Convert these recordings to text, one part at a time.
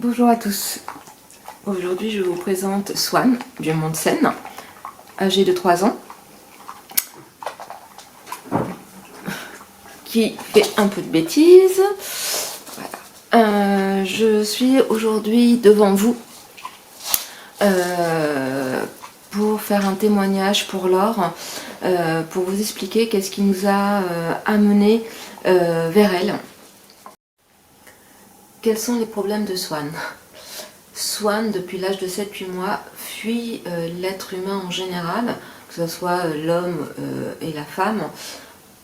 Bonjour à tous. Aujourd'hui, je vous présente Swan du Mont de Seine, âgée de 3 ans, qui fait un peu de bêtises. Voilà. Je suis aujourd'hui devant vous pour faire un témoignage pour Laure, pour vous expliquer qu'est-ce qui nous a amené vers elle. Quels sont les problèmes de Swan? Swan, depuis l'âge de 7-8 mois, fuit l'être humain en général, que ce soit l'homme et la femme,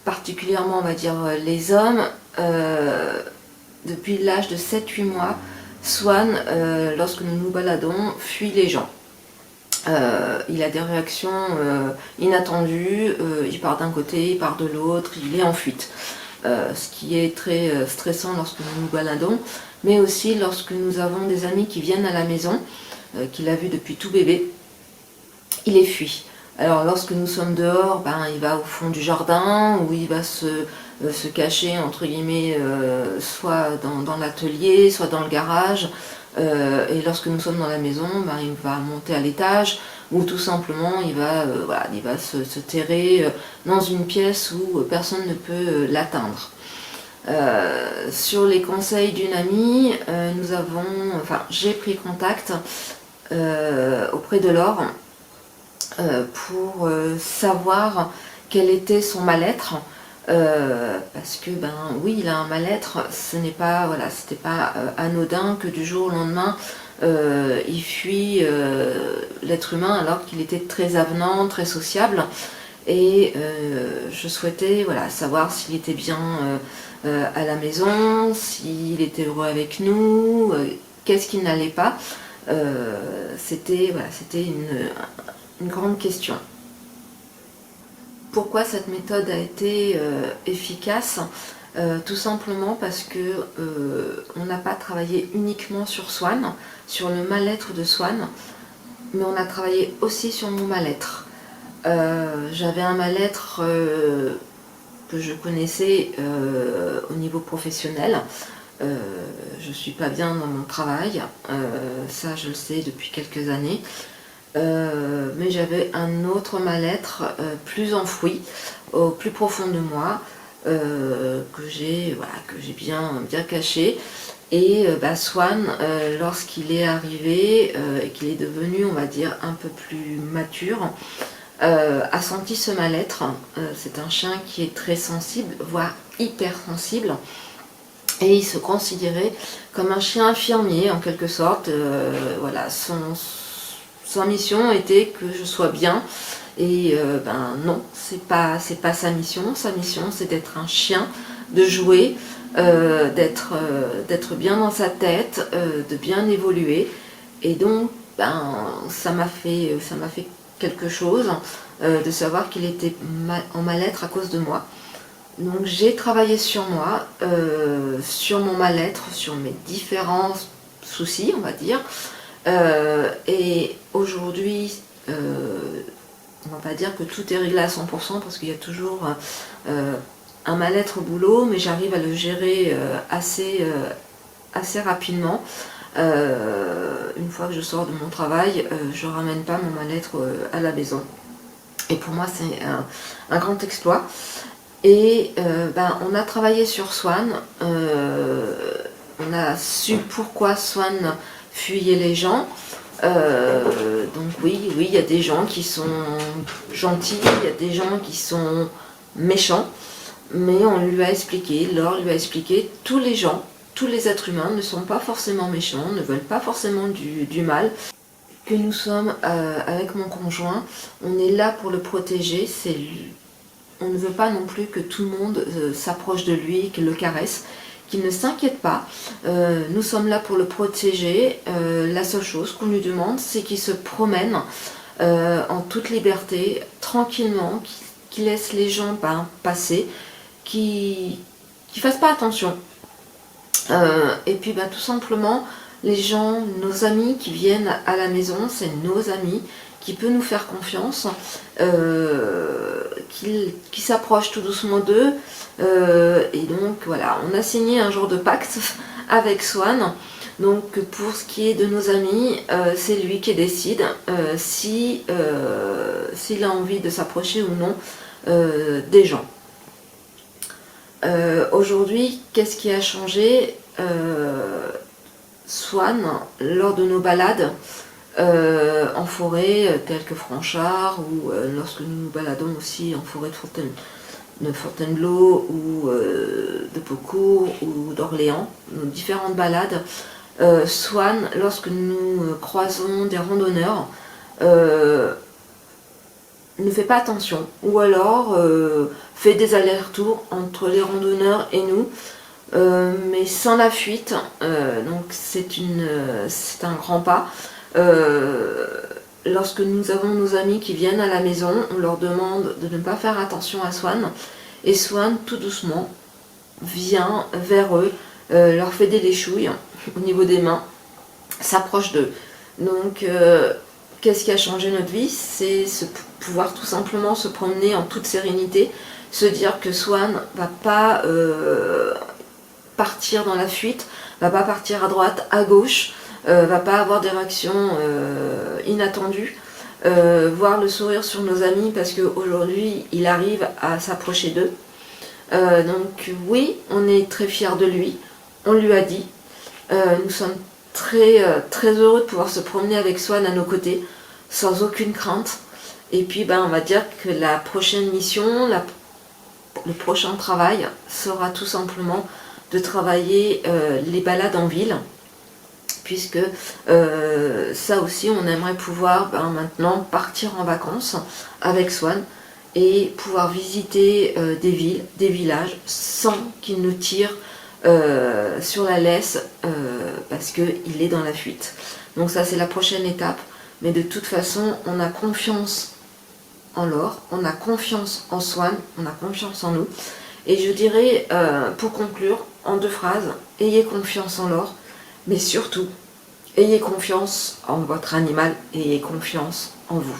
particulièrement on va dire les hommes. Depuis l'âge de 7-8 mois, Swan, lorsque nous nous baladons, fuit les gens. Il a des réactions inattendues, il part d'un côté, il part de l'autre, il est en fuite. Ce qui est très stressant lorsque nous nous baladons, mais aussi lorsque nous avons des amis qui viennent à la maison, qu'il a vu depuis tout bébé, il les fuit. Alors lorsque nous sommes dehors, il va au fond du jardin, où il va se cacher entre guillemets, soit dans l'atelier, soit dans le garage, et lorsque nous sommes dans la maison, il va monter à l'étage, ou tout simplement il va se terrer dans une pièce où personne ne peut l'atteindre. Sur les conseils d'une amie, j'ai pris contact auprès de Laure pour savoir quel était son mal-être. Parce que oui, il a un mal-être, c'était pas anodin que du jour au lendemain il fuit l'être humain alors qu'il était très avenant, très sociable, et je souhaitais savoir s'il était bien à la maison, s'il était heureux avec nous, qu'est-ce qui n'allait pas. C'était une grande question. Pourquoi cette méthode a été efficace? Tout simplement parce que on n'a pas travaillé uniquement sur Swan, sur le mal-être de Swan, mais on a travaillé aussi sur mon mal-être. J'avais un mal-être que je connaissais au niveau professionnel. Je suis pas bien dans mon travail, ça je le sais depuis quelques années. Mais j'avais un autre mal-être plus enfoui, au plus profond de moi, que j'ai bien caché. Et Swan, lorsqu'il est arrivé et qu'il est devenu, on va dire, un peu plus mature, a senti ce mal-être. C'est un chien qui est très sensible, voire hypersensible, et il se considérait comme un chien infirmier en quelque sorte. Sa mission était que je sois bien, et non, c'est pas sa mission. Sa mission, c'est d'être un chien, de jouer, d'être bien dans sa tête, de bien évoluer. Et donc ça m'a fait quelque chose de savoir qu'il était en mal-être à cause de moi. Donc j'ai travaillé sur moi, sur mon mal-être, sur mes différents soucis, on va dire. Et aujourd'hui, on ne va pas dire que tout est réglé à 100% parce qu'il y a toujours un mal-être au boulot, mais j'arrive à le gérer assez rapidement. Une fois que je sors de mon travail, je ne ramène pas mon mal-être à la maison. Et pour moi, c'est un grand exploit. Et on a travaillé sur Swan, on a su pourquoi Swan fuyait les gens. Donc oui, il y a des gens qui sont gentils, il y a des gens qui sont méchants, mais on lui a expliqué, Laure lui a expliqué, tous les gens, tous les êtres humains ne sont pas forcément méchants, ne veulent pas forcément du mal. Que nous sommes avec mon conjoint, on est là pour le protéger, on ne veut pas non plus que tout le monde s'approche de lui, qu'il le caresse, qu'il ne s'inquiète pas. Nous sommes là pour le protéger. La seule chose qu'on lui demande, c'est qu'il se promène en toute liberté, tranquillement, qu'il laisse les gens passer, qu'il ne fasse pas attention. Et puis tout simplement, les gens, nos amis qui viennent à la maison, c'est nos amis, qui peut nous faire confiance, qui s'approche tout doucement d'eux. Et donc voilà, on a signé un genre de pacte avec Swan Donc pour ce qui est de nos amis, c'est lui qui décide s'il a envie de s'approcher ou non des gens. Aujourd'hui, qu'est-ce qui a changé? Swan, lors de nos balades en forêt, telles que Franchard, ou lorsque nous nous baladons aussi en forêt de Fontainebleau, ou de Beaucourt, ou d'Orléans, nos différentes balades, Swan, lorsque nous croisons des randonneurs, ne fait pas attention, ou alors fait des allers-retours entre les randonneurs et nous, mais sans la fuite, donc c'est un grand pas. Lorsque nous avons nos amis qui viennent à la maison, on leur demande de ne pas faire attention à Swan, et Swan, tout doucement, vient vers eux, leur fait des léchouilles au niveau des mains, s'approche d'eux. Donc, qu'est-ce qui a changé notre vie? C'est pouvoir tout simplement se promener en toute sérénité, se dire que Swan va pas partir dans la fuite, va pas partir à droite, à gauche, va pas avoir des réactions inattendues, voir le sourire sur nos amis parce qu'aujourd'hui il arrive à s'approcher d'eux. Donc oui, on est très fiers de lui, on lui a dit, nous sommes très heureux de pouvoir se promener avec Swan à nos côtés, sans aucune crainte. Et puis on va dire que la prochaine mission, le prochain travail sera tout simplement de travailler les balades en ville, puisque ça aussi on aimerait pouvoir maintenant partir en vacances avec Swan et pouvoir visiter des villes, des villages sans qu'il nous tire sur la laisse parce qu'il est dans la fuite. Donc ça c'est la prochaine étape, mais de toute façon on a confiance en Laure, on a confiance en Swan, on a confiance en nous. Et je dirais, pour conclure, en 2 phrases, ayez confiance en Laure, mais surtout, ayez confiance en votre animal et ayez confiance en vous.